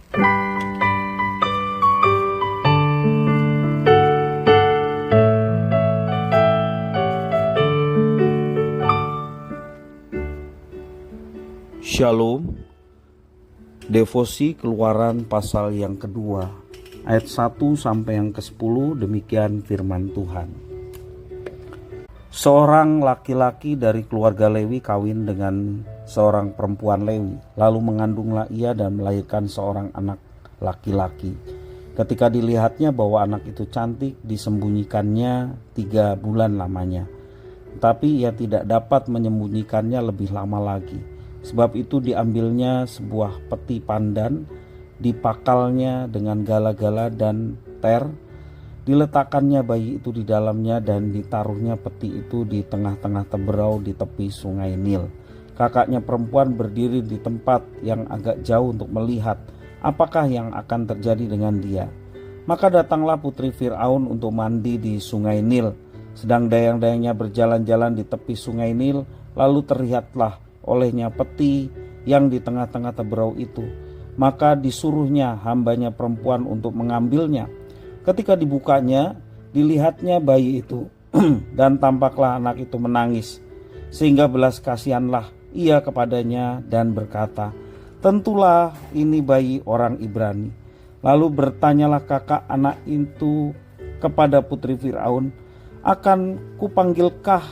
Shalom. Devosi Keluaran pasal yang kedua, ayat 1 sampai yang ke-10, demikian firman Tuhan. Seorang laki-laki dari keluarga Lewi kawin dengan seorang perempuan Lewi, lalu mengandunglah ia dan melahirkan seorang anak laki-laki. Ketika dilihatnya bahwa anak itu cantik, disembunyikannya 3 bulan lamanya. Tapi ia tidak dapat menyembunyikannya lebih lama lagi. Sebab itu diambilnya sebuah peti pandan, dipakalnya dengan gala-gala dan ter, diletakkannya bayi itu di dalamnya dan ditaruhnya peti itu di tengah-tengah teberau di tepi sungai Nil. Kakaknya perempuan berdiri di tempat yang agak jauh untuk melihat apakah yang akan terjadi dengan dia. Maka datanglah putri Fir'aun untuk mandi di sungai Nil. Sedang dayang-dayangnya berjalan-jalan di tepi sungai Nil, lalu terlihatlah olehnya peti yang di tengah-tengah teberau itu. Maka disuruhnya hambanya perempuan untuk mengambilnya. Ketika dibukanya, dilihatnya bayi itu dan tampaklah anak itu menangis. Sehingga belas kasihanlah ia kepadanya dan berkata, "Tentulah ini bayi orang Ibrani." Lalu bertanyalah kakak anak itu kepada putri Fir'aun, "Akan kupanggilkah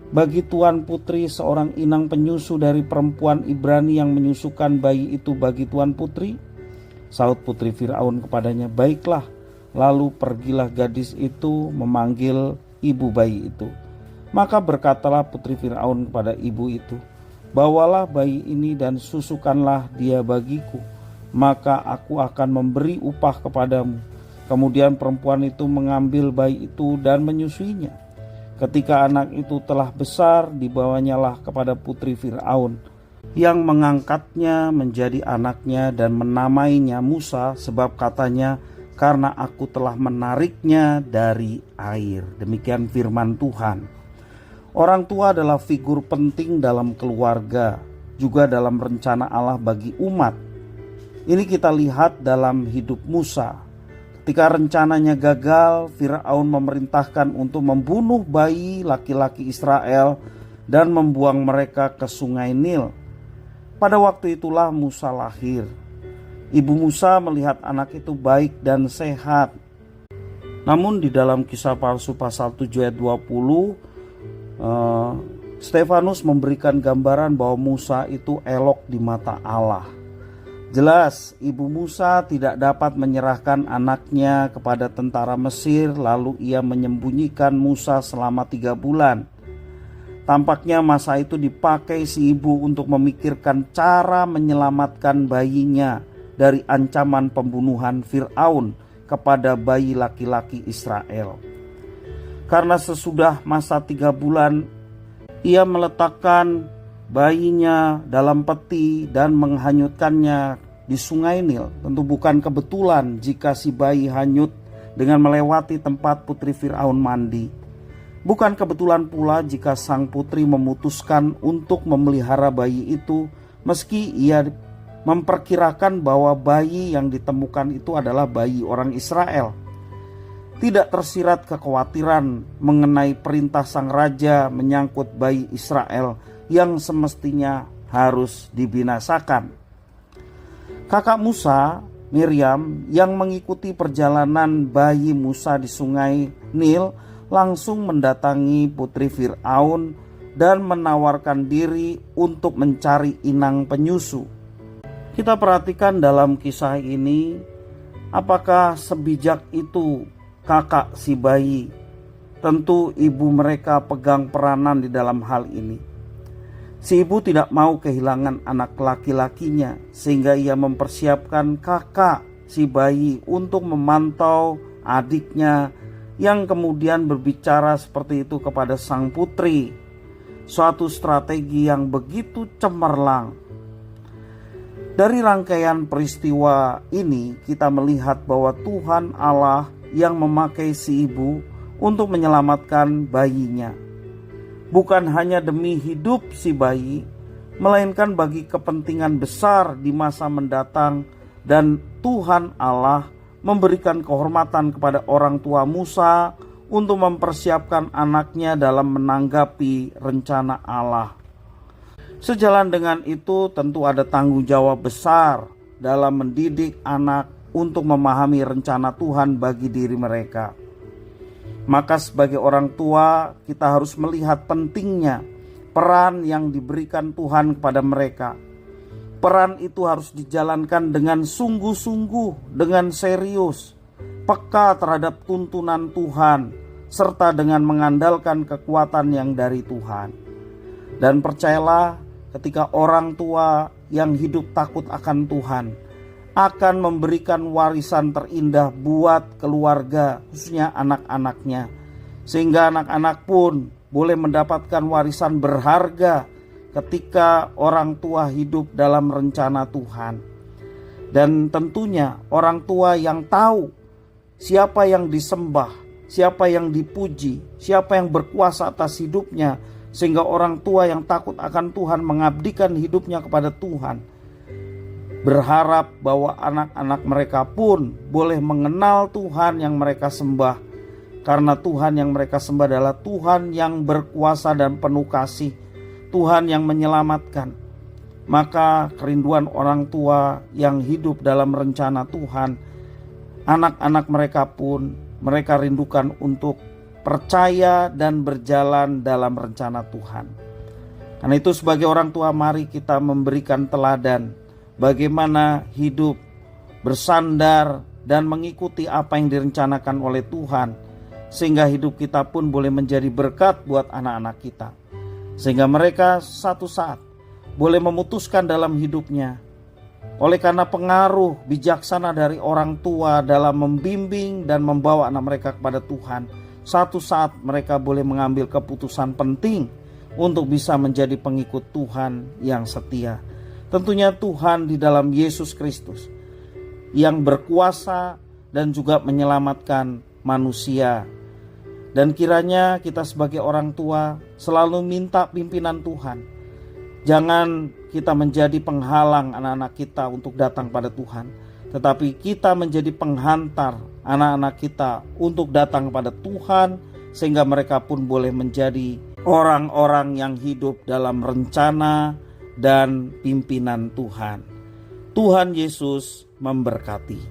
bagi tuan putri seorang inang penyusu dari perempuan Ibrani yang menyusukan bayi itu bagi tuan putri?" Sahut putri Fir'aun kepadanya, "Baiklah." Lalu pergilah gadis itu memanggil ibu bayi itu. Maka berkatalah putri Fir'aun kepada ibu itu, "Bawalah bayi ini dan susukanlah dia bagiku, maka aku akan memberi upah kepadamu." Kemudian perempuan itu mengambil bayi itu dan menyusuinya. Ketika anak itu telah besar, dibawanyalah kepada putri Fir'aun, yang mengangkatnya menjadi anaknya dan menamainya Musa, sebab katanya, "Karena aku telah menariknya dari air." Demikian firman Tuhan. Orang tua adalah figur penting dalam keluarga, juga dalam rencana Allah bagi umat. Ini kita lihat dalam hidup Musa. Ketika rencananya gagal, Fir'aun memerintahkan untuk membunuh bayi laki-laki Israel dan membuang mereka ke sungai Nil. Pada waktu itulah Musa lahir. Ibu Musa melihat anak itu baik dan sehat. Namun di dalam Kisah Palsu pasal 7 ayat 20, Stefanus memberikan gambaran bahwa Musa itu elok di mata Allah. Jelas ibu Musa tidak dapat menyerahkan anaknya kepada tentara Mesir, lalu ia menyembunyikan Musa selama 3 bulan. Tampaknya masa itu dipakai si ibu untuk memikirkan cara menyelamatkan bayinya dari ancaman pembunuhan Fir'aun kepada bayi laki-laki Israel. Karena sesudah masa 3 bulan, ia meletakkan bayinya dalam peti dan menghanyutkannya di sungai Nil. Tentu bukan kebetulan jika si bayi hanyut dengan melewati tempat putri Fir'aun mandi. Bukan kebetulan pula jika sang putri memutuskan untuk memelihara bayi itu, meski ia memperkirakan bahwa bayi yang ditemukan itu adalah bayi orang Israel. Tidak tersirat kekhawatiran mengenai perintah sang raja menyangkut bayi Israel yang semestinya harus dibinasakan. Kakak Musa, Miriam, yang mengikuti perjalanan bayi Musa di sungai Nil, langsung mendatangi putri Fir'aun dan menawarkan diri untuk mencari inang penyusu. Kita perhatikan dalam kisah ini, apakah sebijak itu kakak si bayi? Tentu ibu mereka pegang peranan di dalam hal ini. Si ibu tidak mau kehilangan anak laki-lakinya, sehingga ia mempersiapkan kakak si bayi untuk memantau adiknya, yang kemudian berbicara seperti itu kepada sang putri. Suatu strategi yang begitu cemerlang. Dari rangkaian peristiwa ini kita melihat bahwa Tuhan Allah yang memakai si ibu untuk menyelamatkan bayinya. Bukan hanya demi hidup si bayi, melainkan bagi kepentingan besar di masa mendatang Dan Tuhan Allah memberikan kehormatan kepada orang tua Musa untuk mempersiapkan anaknya dalam menanggapi rencana Allah. Sejalan dengan itu tentu ada tanggung jawab besar dalam mendidik anak untuk memahami rencana Tuhan bagi diri mereka. Maka sebagai orang tua kita harus melihat pentingnya peran yang diberikan Tuhan kepada mereka. Peran itu harus dijalankan dengan sungguh-sungguh, dengan serius, peka terhadap tuntunan Tuhan, serta dengan mengandalkan kekuatan yang dari Tuhan. Dan percayalah, ketika orang tua yang hidup takut akan Tuhan akan memberikan warisan terindah buat keluarga, khususnya anak-anaknya, sehingga anak-anak pun boleh mendapatkan warisan berharga ketika orang tua hidup dalam rencana Tuhan. Dan tentunya orang tua yang tahu siapa yang disembah, siapa yang dipuji, siapa yang berkuasa atas hidupnya, sehingga orang tua yang takut akan Tuhan mengabdikan hidupnya kepada Tuhan, berharap bahwa anak-anak mereka pun boleh mengenal Tuhan yang mereka sembah, karena Tuhan yang mereka sembah adalah Tuhan yang berkuasa dan penuh kasih, Tuhan yang menyelamatkan. Maka kerinduan orang tua yang hidup dalam rencana Tuhan, anak-anak mereka pun mereka rindukan untuk percaya dan berjalan dalam rencana Tuhan. Karena itu sebagai orang tua, mari kita memberikan teladan bagaimana hidup bersandar dan mengikuti apa yang direncanakan oleh Tuhan, sehingga hidup kita pun boleh menjadi berkat buat anak-anak kita, sehingga mereka satu saat boleh memutuskan dalam hidupnya oleh karena pengaruh bijaksana dari orang tua dalam membimbing dan membawa anak mereka kepada Tuhan. Satu saat mereka boleh mengambil keputusan penting untuk bisa menjadi pengikut Tuhan yang setia. Tentunya Tuhan di dalam Yesus Kristus yang berkuasa dan juga menyelamatkan manusia. Dan kiranya kita sebagai orang tua selalu minta pimpinan Tuhan. Jangan kita menjadi penghalang anak-anak kita untuk datang pada Tuhan, tetapi kita menjadi penghantar anak-anak kita untuk datang kepada Tuhan, sehingga mereka pun boleh menjadi orang-orang yang hidup dalam rencana dan pimpinan Tuhan. Tuhan Yesus memberkati.